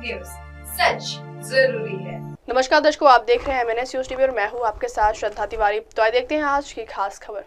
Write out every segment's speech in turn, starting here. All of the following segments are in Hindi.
न्यूज, सच जरूरी है। नमस्कार दर्शकों, आप देख रहे हैं MNS न्यूज टीवी और मैं हूं आपके साथ श्रद्धा तिवारी। तो आइए देखते हैं आज की खास खबर।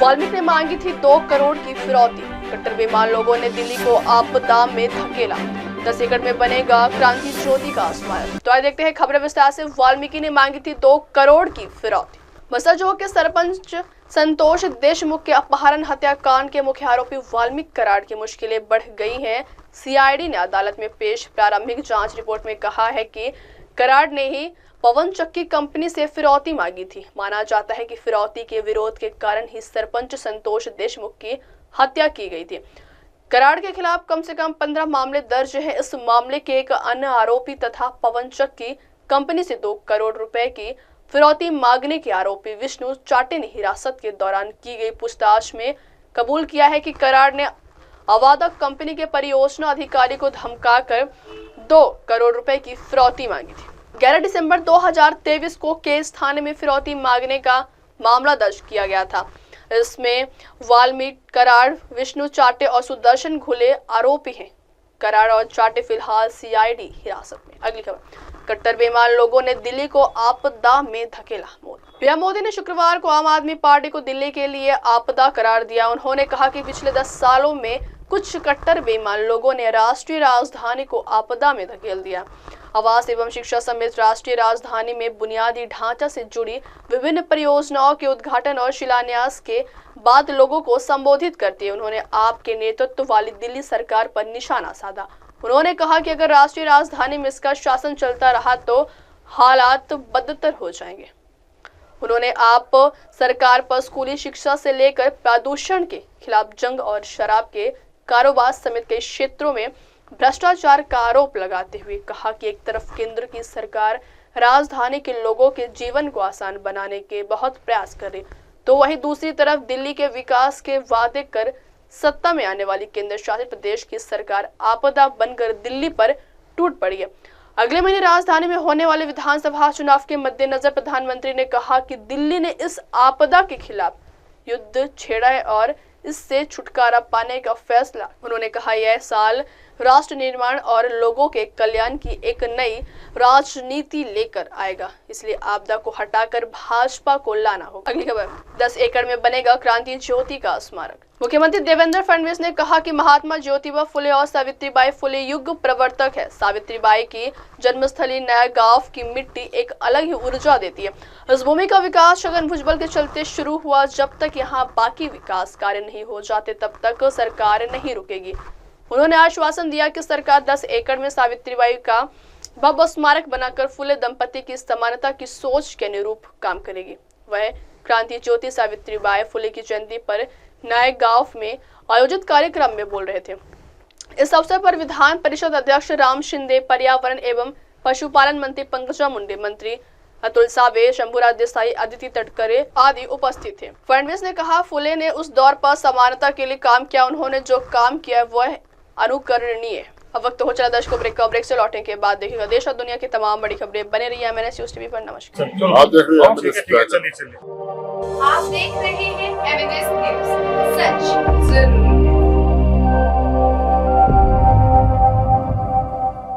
वाल्मीकि ने मांगी थी 2 करोड़ की फिरौती, कट्टर बेईमान लोगों ने दिल्ली को आपदा में धकेला। 10 एकड़ में बनेगा क्रांति ज्योति का स्मारक। तो आइए देखते हैं खबरें विस्तार से। वाल्मीकि ने मांगी थी 2 करोड़ की फिरौती। मसाजोग के सरपंच संतोष देशमुख के अपहरण हत्याकांड के मुख्य आरोपी वाल्मीकि कराड़ की मुश्किलें बढ़ गई हैं। CID ने अदालत में पेश प्रारंभिक जांच रिपोर्ट में कहा है कि कराड़ ने ही पवन चक्की कंपनी से फिरौती मांगी थी। माना जाता है कि फिरौती के विरोध के कारण ही सरपंच संतोष देशमुख की हत्या की गई थी। कराड़ के खिलाफ कम से कम 15 मामले दर्ज है। इस मामले के एक अन्य आरोपी तथा पवन चक्की कंपनी से 2 करोड़ रुपए की फिरौती मांगने के आरोपी विष्णु चाटे ने हिरासत के दौरान की गई पूछताछ में कबूल किया है कि कराड़ ने अवादक कंपनी के परियोजना अधिकारी को धमकाकर 2 करोड़ रुपए की फिरौती मांगी थी। 11 दिसंबर 2023 को केस थाने में फिरौती मांगने का मामला दर्ज किया गया था। इसमें वाल्मीकि कराड़, विष्णु चाटे और सुदर्शन घुले आरोपी हैं। कराड़ और चाटे फिलहाल CID हिरासत में। अगली खबर, कट्टर बेईमान लोगों ने दिल्ली को आपदा में धकेला। पीएम मोदी ने शुक्रवार को आम आदमी पार्टी को दिल्ली के लिए आपदा करार दिया। उन्होंने कहा कि पिछले 10 सालों में कुछ कट्टर बेईमान लोगों ने राष्ट्रीय राजधानी को आपदा में धकेल दिया। आवास एवं शिक्षा समेत राष्ट्रीय राजधानी में बुनियादी ढांचा से जुड़ी विभिन्न परियोजनाओं के उद्घाटन और शिलान्यास के बाद लोगों को संबोधित करते हुए उन्होंने आपके नेतृत्व वाली दिल्ली सरकार पर निशाना साधा। उन्होंने कहा कि अगर राष्ट्रीय राजधानी में इसका शासन चलता रहा तो हालात बदतर हो जाएंगे। उन्होंने आप सरकार पर स्कूली शिक्षा से लेकर प्रदूषण के खिलाफ जंग और शराब के कारोबार समेत कई क्षेत्रों में भ्रष्टाचार का आरोप लगाते हुए कहा कि एक तरफ केंद्र की सरकार राजधानी के लोगों के जीवन को आसान बनाने के बहुत प्रयास कर रही, तो वहीं दूसरी तरफ दिल्ली के विकास के वादे कर सत्ता में आने वाली केंद्र शासित प्रदेश की सरकार आपदा बनकर दिल्ली पर टूट पड़ी है। अगले महीने राजधानी में होने वाले विधानसभा चुनाव के मद्देनजर प्रधानमंत्री ने कहा कि दिल्ली ने इस आपदा के खिलाफ युद्ध छेड़ा है और इससे छुटकारा पाने का फैसला। उन्होंने कहा यह साल राष्ट्र निर्माण और लोगों के कल्याण की एक नई राजनीति लेकर आएगा, इसलिए आपदा को हटाकर भाजपा को लाना होगा। अगली खबर, 10 एकड़ में बनेगा क्रांति ज्योति का स्मारक। मुख्यमंत्री देवेंद्र फडणवीस ने कहा कि महात्मा ज्योतिबा फुले और सावित्रीबाई फुले युग प्रवर्तक है। सावित्रीबाई की जन्मस्थली नया गांव की मिट्टी एक अलग ही ऊर्जा देती है। इस भूमि का विकास शगन भुजबल के चलते शुरू हुआ। जब तक यहाँ बाकी विकास कार्य नहीं हो जाते तब तक सरकार नहीं रुकेगी। उन्होंने आश्वासन दिया कि सरकार 10 एकड़ में सावित्रीबाई का भव्य स्मारक बनाकर फुले दंपति की समानता की सोच के अनुरूप काम करेगी। वह क्रांति ज्योति सावित्रीबाई फुले की जयंती पर नए गांव में आयोजित कार्यक्रम में बोल रहे थे। इस अवसर पर विधान परिषद अध्यक्ष राम शिंदे, पर्यावरण एवं पशुपालन मंत्री पंकजा मुंडे, मंत्री अतुल सावे, शंभुराज देसाई, अदिति तटकरे आदि उपस्थित थे। फडणवीस ने कहा फुले ने उस दौर पर समानता के लिए काम किया। उन्होंने जो काम किया वह अनुकरणीय है। अब वक्त हो चला दर्शकों ब्रेक का। ब्रेक से लौटने के बाद देखिएगा देश और दुनिया की तमाम बड़ी खबरें। बने रहिए MNS न्यूज टीवी पर। नमस्कार। आप देख रहे हैं MNS न्यूज, सच जरूरी।